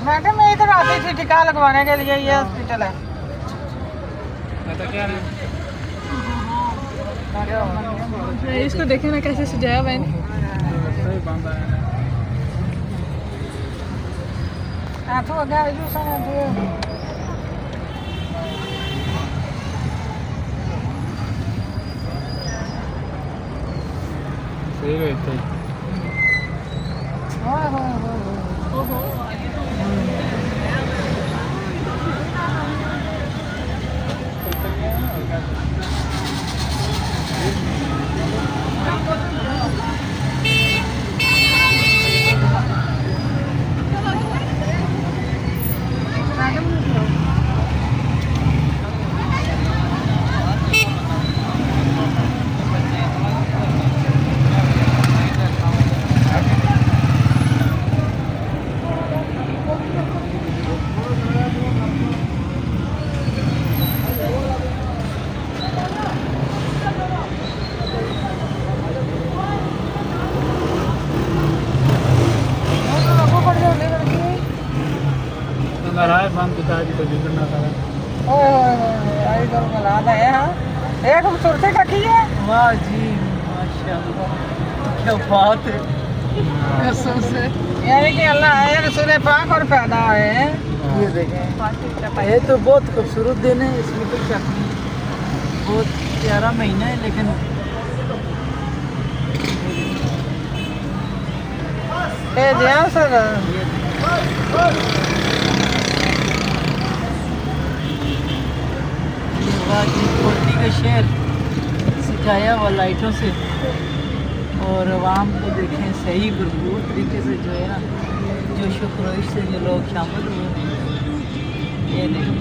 Madam मैं इधर आती थी टीका लगवाने के लिए, ये हॉस्पिटल है। इसको देखे ना कैसे सजाया मैंने। तो अगर जो समय सही रहता है। एक खूबसूरती का की है। वाह जी माशाल्लाह, क्या बात है। कसम से यानी कि अल्लाह है रसूल पाक और पैदा है। ये देखें, ये तो बहुत खूबसूरत दिन है, इसमें कोई शक नहीं। बहुत प्यारा महीना है, लेकिन सर कोटी का शहर सजाया हुआ लाइटों से, और आवाम को देखें सही भरपूर तरीके से जो है ना, जो शुक्रोश से जो लोग शामिल हुए, ये देखें।